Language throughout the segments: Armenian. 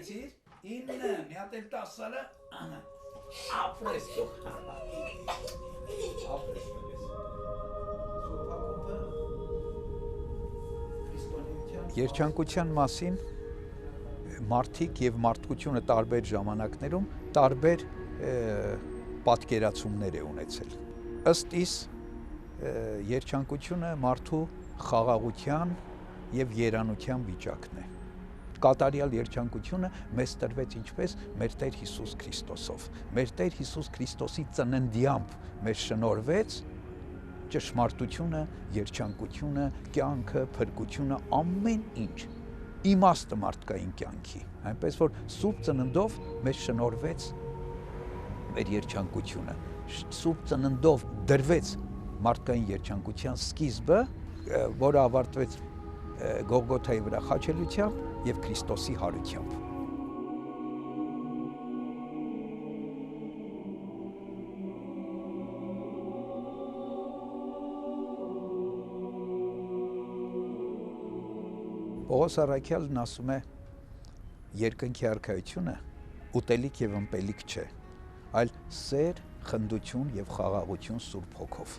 ունեցիր 9, մի հատ էլ 10-ը ապրեստո։ Երջանկության մասին մարդիկ եւ մարդկությունը տարբեր ժամանակներում տարբեր պատկերացումներ է ունեցել։ Ըստ իս երջանկությունը մարդու խաղաղության եւ երանության վիճակն է։ Կատարյալ երջանկությունը մեզ տրվեց ինչպես մեր Տեր Հիսուս Քրիստոսով։ Մեր Տեր Հիսուս Քրիստոսի ծննդյամբ մեզ շնորհվեց ճշմարտությունը, երջանկությունը, կյանքը, փրկությունը, ամեն ինչ, իմաստը մարդկային կյանքի, այնպես որ Սուրբ Ծննդով մեզ շնորհվեց մեր երջանկությունը, Սուրբ Ծննդով դրվեց մարդկային երջանկության սկիզբը, որը ավարտվեց Գողգոթայի վրա խաչելությամբ եւ Քրիստոսի հարությամբ։ Պողոս Առաքյալն ասում է, երկնքի արքայությունը ուտելիք եւ ըմպելիք չէ, այլ սեր, խնդություն եւ խաղաղություն Սուրբ Հոգով։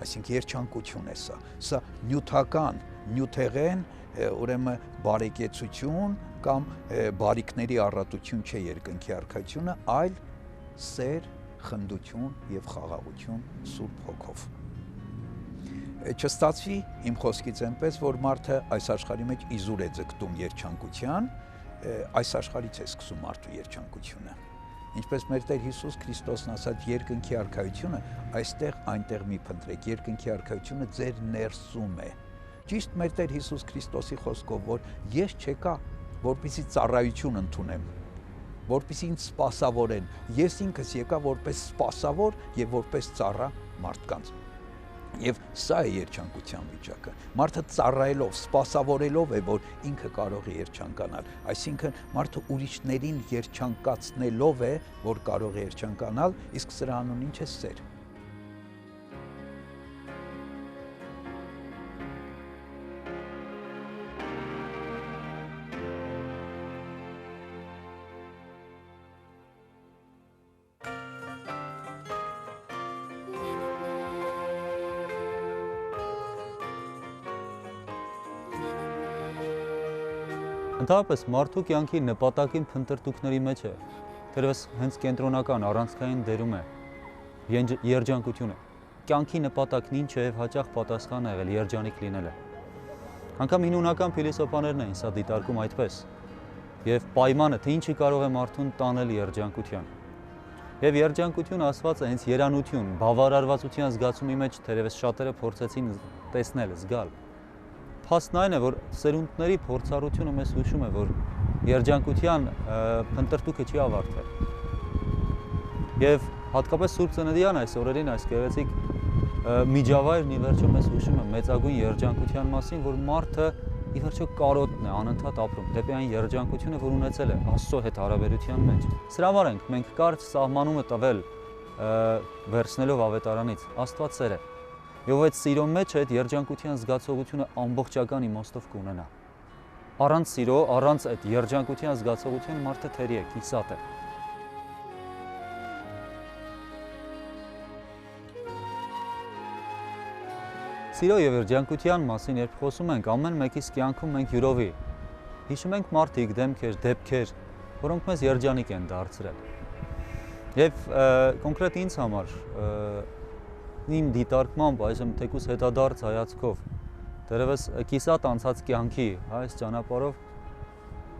Այսինքն երջանկություն է սա նյութական, նյութեղեն, ուրեմն բարեկեցություն կամ բարիքների առատություն չէ երկնքի արքայությունը, այլ սեր, խնդություն եւ խաղաղություն Սուրբ Հոգով։ Չստացվի իմ խոսքից այնպես, որ մարդը այս աշխարհի մեջ իզուր է ձգտում երջանկության, այս աշխարհից է սկսում մարդու երջանկությունը։ Ինչպես մեր Տեր Հիսուս Քրիստոսն ասաց, երկնքի արքայությունը այստեղ այնտեղ մի փնտրեք, երկնքի արքայությունը ձեր ներսում է։ Ճիշտ մեր Տեր Հիսուս Քրիստոսի խոսքով, որ ես չեկա, որպեսզի ծառայություն ընդունեմ, որպեսզի ինձ սպասավորեն, ես ինքս եկա որպես սպասավոր եւ որպես ծառա մարդկանց։ Եվ սա է երջանկության վիճակը։ Մարդը ծառայելով, սպասավորելով է, որ ինքը կարող է երջանկանալ։ Այսինքն մարդը ուրիշներին երջանկացնելով է, որ կարող է երջանկանալ, իսկ սրա անուն ինչ է սեր։ Ընդհանրապես մարդու կյանքի նպատակին փնտրտուքների մեջ է, թերևս հենց կենտրոնական առանցքային դերում է երջանկությունը։ Կյանքի նպատակն ինչ է եւ հաճախ պատասխանը եղել երջանիկ լինելը։ Անկամ հին հունական փիլիսոփաներն էին սա դիտարկում այդպես։ Եվ պայմանը, թե ինչը կարող է մարդուն տանել երջանկության։ Եվ երջանկություն ասված է հենց երանություն, բավարարվածության զգացումի մեջ թերևս շատերը փորձեցին տեսնել, զգալ։ Փաստն այն է, որ սերունդների փորձառությունը մեզ հուշում է, որ երջանկության փնտրտուքը չի ավարտվել։ Եվ հատկապես Սուրբ Ծննդյան այս օրերին այս գեղեցիկ միջավայրն ի վերջո մեզ հուշում է մեծագույն երջանկության մասին, որ մարդը ի վերջո կարոտն է անընդհատ ապրում դեպի այն երջանկությունը, որ ունեցել է Աստծո հետ հարաբերության մեջ։ Սրա համար ենք մենք կարճ սահմանումը տվել վերցնելով ավետարանից Աստված սեր է։ Եվ այդ սիրո մեջ այդ երջանկության զգացողությունը ամբողջական իմաստով կունենա։ Առանց սիրո, առանց այդ երջանկության զգացողության մարդը թերի է, կիսատ է։ Սիրո եւ երջանկության մասին երբ խոսում ենք, ամեն մեկիս կյանքում մենք յուրովի հիշում ենք մարդիկ, դեպքեր, որոնք մեզ երջանիկ են դարձրել։ Եվ կոնկրետ ինձ համար իմ դիտարկմամբ, այսինքն թեկուզ հետադարձ հայացքով, դերևս կիսատ անցած կյանքի այս ճանապարհով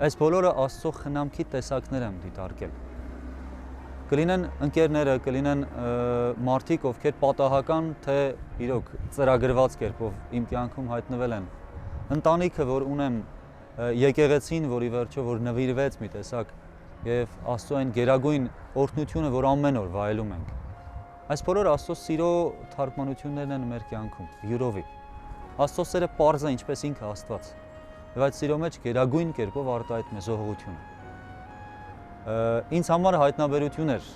այս բոլորը Աստծո խնամքի տեսակներ եմ դիտարկել։ Կլինեն ընկերները, կլինեն մարդիկ, ովքեր պատահական թե իրոք ծրագրված կերպով իմ կյանքում հայտնվել են։ Ընտանիքը, որ ունեմ, եկեղեցին, որ ի վերջո որ նվիրվեց մի տեսակ եւ Աստծո այն գերագույն օրհնությունը, որ ամեն օր վայելում ենք։ Այս բոլոր Աստծո սիրո թարգմանություններն են մեր կյանքում, յուրովի։ Աստծո սերը պարզ է ինչպես ինքը Աստված։ Եվ այդ սիրո մեջ գերագույն կերպով արտահայտում է զոհողությունը։ Ինձ համար հայտնաբերություն էր,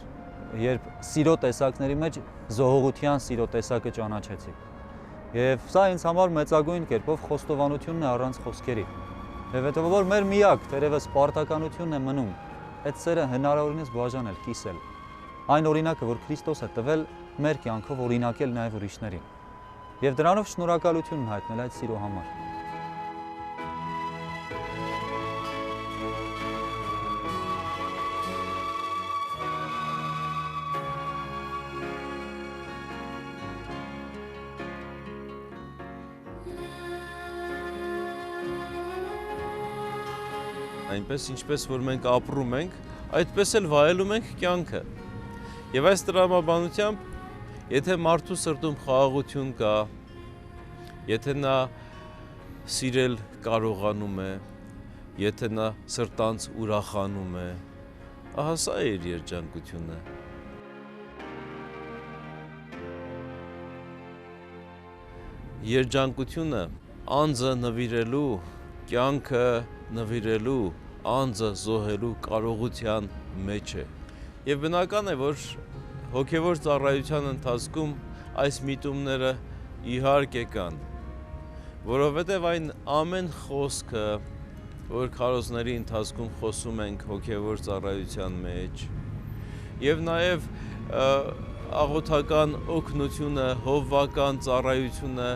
երբ սիրո տեսակների մեջ զոհողության սիրո տեսակը ճանաչեցի։ Եվ սա ինձ համար մեծագույն կերպով խոստովանությունն է առանց խոսքերի։ Եվ հետո որ մեր միակ թերևս պարտականությունն է մնում այդ սերը հնարավորինս բաժանել, կիսել։ Այն օրինակը, որ Քրիստոս է տվել, մեր կյանքով օրինակել նաև ուրիշներին։ Եվ դրանով շնորհակալություն հայտնել այդ սիրո համար։ Այնպես ինչպես որ մենք ապրում ենք, այդպես էլ վայելում ենք կյանքը։ Եվ այս տրամաբանությամբ, եթե մարդու սրտում խաղաղություն կա, եթե նա սիրել կարողանում է, եթե նա սրտանց ուրախանում է, ահա սա է իր երջանկությունը։ Երջանկությունը անձը նվիրելու, կյանքը նվիրելու, անձը զոհելու կարողության մեջ է։ Եվ բնական է, որ հոգևոր ծառայության ընթացքում այս միտումները իհարկե կան, որովհետև այն ամեն խոսքը, որ քարոզների ընթացքում խոսում ենք հոգևոր ծառայության մեջ, եւ նաեւ աղոթական օգնությունը, հովվական ծառայությունը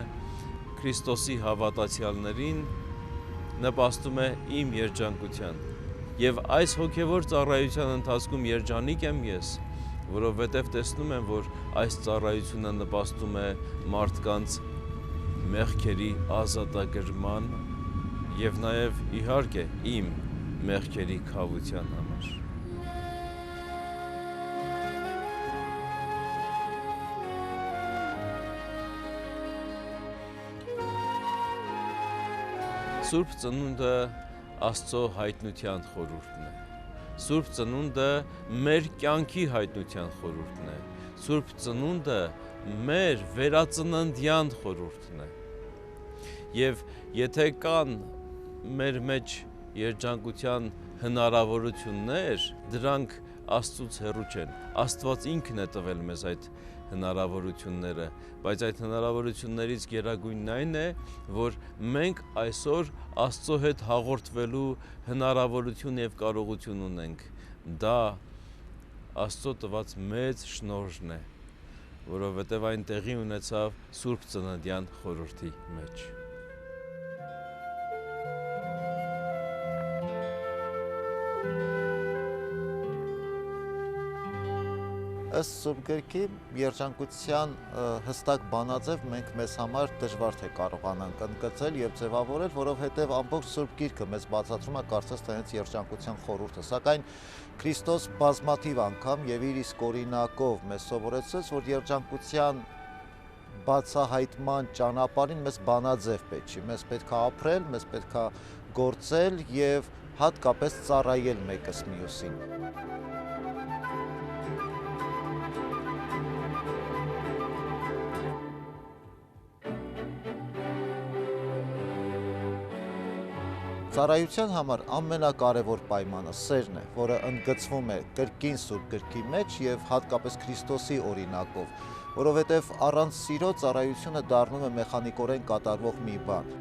Քրիստոսի հավատացյալներին նպաստում է իմ երջանկության։ Եվ այս հոգևոր ծառայության ընթացքում երջանիկ եմ ես, որովհետև տեսնում եմ, որ այս ծառայությունը նպաստում է մարդկանց մեղքերի ազատագրման եւ նաեւ իհարկե իմ մեղքերի քավության համար։ Սուրբ ծնունդը Աստծո հայտնության խորհուրդն է։ Սուրբ ծնունդը մեր կյանքի հայտնության խորհուրդն է։ Սուրբ ծնունդը մեր վերածննդյան խորհուրդն է։ Եվ եթե կան մեր մեջ երջանկության հնարավորություններ, դրանք Աստծուց հեռու չեն։ Աստված ինքն է տվել մեզ այդ հնարավորությունները, բայց այդ հնարավորություններից գերագույնն այն է, որ մենք այսօր Աստծո հետ հաղորդվելու հնարավորություն եւ կարողություն ունենք։ Դա Աստծո տված մեծ շնորհն է, որովհետեւ այն տեղի ունեցավ Սուրբ Ծննդյան խորհրդի մեջ։ Ըստ Սուրբ գրքի երջանկության հստակ բանաձև մենք մեզ համար դժվար թե կարողանանք ընդգծել եւ ձևավորել, որովհետեւ ամբողջ Սուրբ գիրքը մեզ բացատրում է կարծես թե հենց երջանկության խորհուրդը, սակայն Քրիստոս բազմաթիվ անգամ եւ իր իսկ օրինակով մեզ սովորեցրեց, որ երջանկության բացահայտման ճանապարհին մեզ բանաձև պետք չի, մեզ պետք է ապրել, մեզ պետք է գործել եւ հատկապես ծառայել մեկս մյուսին։ Ծառայության համար ամենակարևոր պայմանը սերն է, որը ընդգծվում է կրկին Սուրբ գրքի մեջ եւ հատկապես Քրիստոսի օրինակով, որովհետեւ առանց սիրո ծառայությունը դառնում է մեխանիկորեն կատարվող մի բան։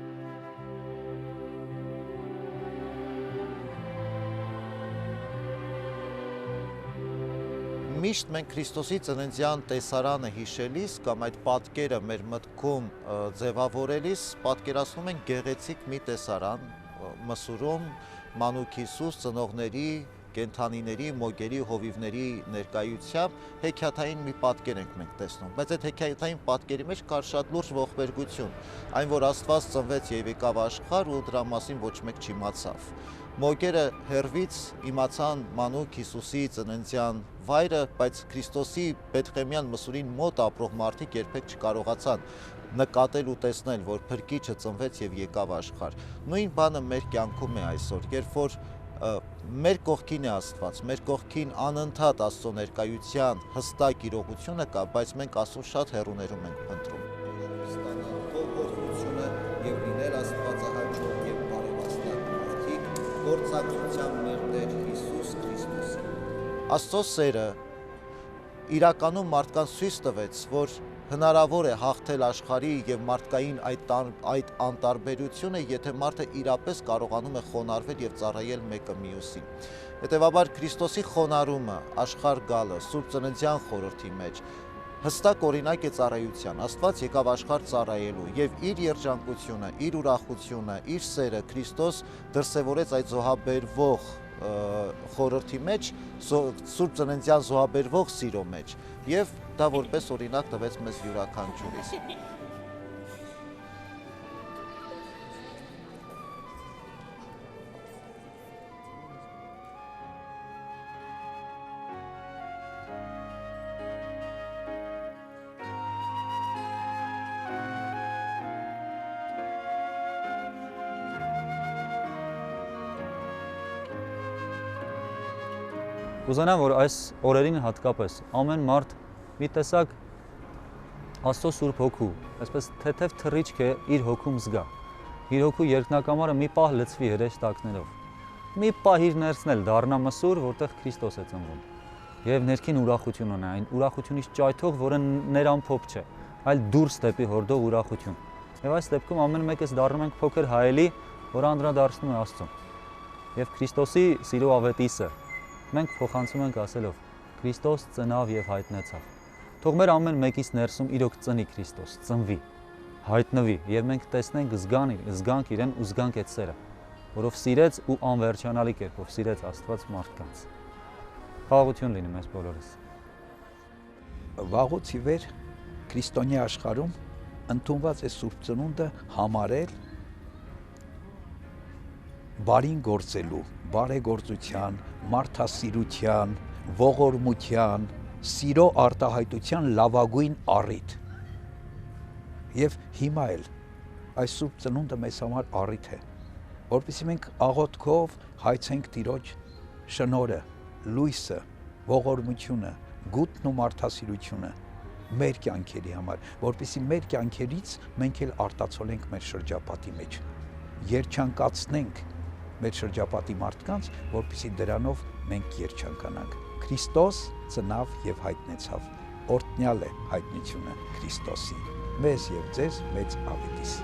Միշտ մենք Քրիստոսի ծննդյան տեսարանը հիշելիս կամ այդ պատկերը մեր մտքում ձևավորելիս պատկերացնում ենք գեղեցիկ մի տեսարան, մսուրում մանուկ Հիսուս ծնողների, կենդանիների, մոգերի, հովիվների ներկայությամբ հեքիաթային մի պատկեր ենք մենք տեսնում, բայց այդ հեքիաթային պատկերի մեջ կար շատ լուրջ ողբերգություն, այն որ Աստված ծնվեց եւ եկավ աշխարհ ու դրա մասին ոչ մեկ չիմացավ։ Մոգերը հերվից իմացան մանուկ Հիսուսի ծննդյան վայրը, բայց Քրիստոսի Բեթղեմյան մսուրին մոտ ապրող մարդիկ երբեք չկարողացան նկատել ու տեսնել, որ փրկիչը ծնվեց եւ եկավ աշխարհ։ Նույն բանը մեր կյանքում է այսօր, երբ որ մեր կողքին է Աստված, մեր կողքին անընդհատ Աստծո ներկայության հստակ իրողությունը կա, բայց մենք Աստծո շատ հեռուներում ենք փնտրում։ Ստանալ ողորմությունը եւ լինել Աստվածահաճո եւ բարեվաստակ մարդիկ, գործակցությամբ մեր Տեր Հիսուս Քրիստոսի։ Աստծո սերը իրականում մարդկանց ցույց տվեց, որ հնարավոր է հաղթել աշխարհի եւ մարդկային այդ անտարբերությունը, եթե մարդը իրապես կարողանում է խոնարհվել եւ ծառայել մեկը մյուսին։ Հետևաբար Քրիստոսի խոնարհումը, աշխարհ գալը, Սուրբ Ծննդյան խորհրդի մեջ հստակ օրինակ է ծառայության։ Աստված եկավ աշխարհ ծառայելու եւ իր երջանկությունը, իր ուրախությունը, իր սերը Քրիստոս դրսևորեց այդ զոհաբերվող խորհրդի մեջ, Սուրբ Ծննդյան զոհաբերվող սիրո մեջ եւ դա որպես օրինակ տվեց մեզ յուրաքանչյուրիս։ Կուզենամ, որ այս օրերին հատկապես ամեն մարդ մի տեսակ Աստծո Սուրբ Հոգու, այսպես թեթև թռիչք է իր հոգում զգա։ Իր հոգու երկնակամարը մի պահ լցվի հրեշտակներով։ Մի պահ իր ներսն էլ դառնա մսուր, որտեղ Քրիստոս է ծնվում։ Եվ ներքին ուրախություն ունենա, այն ուրախությունից ճայթող, որը ներամփոփ չէ, այլ դուրս դեպի հորդող ուրախություն։ Եվ այս դեպքում ամեն մեկս դառնում ենք փոքր հայելի, որ անդրադարձնում է Աստծուն։ Եվ Քրիստոսի սիրո ավետիսը մենք փոխանցում ենք ասելով. Քրիստոս ծնավ եւ հայտնեցավ։ Թող մեր ամեն մեկից ներսում իրոք ծնի Քրիստոս, ծնվի, հայտնվի եւ մենք տեսնենք, զգանք իրեն ու զգանք այդ սերը, որով սիրեց ու անվերջանալի կերպով սիրեց Աստված մարդկանց։ Խաղաղություն լինի մեզ բոլորիս։ Վաղուց ի վեր քրիստոնյա աշխարհում ընդունված է Սուրբ Ծնունդը համարել բարին գործելու, բարեգործության, մարդասիրության, ողորմության, սիրո արտահայտության լավագույն առիթ։ Եվ հիմա էլ այս Սուրբ Ծնունդը մեզ համար առիթ է, որպեսզի մենք աղոթքով հայցենք Տիրոջ շնորհը, լույսը, ողորմությունը, գութն ու մարդասիրությունը մեր կյանքերի համար, որպեսզի մեր կյանքերից մենք էլ արտացոլենք մեր շրջապատի մեջ, երջանկացնենք մեր շրջապատի մարդկանց, որպեսզի դրանով մենք երջանկանանք։ Քրիստոս ծնավ եւ հայտնեցավ։ Օրհնյալ է հայտնությունը Քրիստոսի։ Մեզ եւ ձեզ մեծ ավետիս։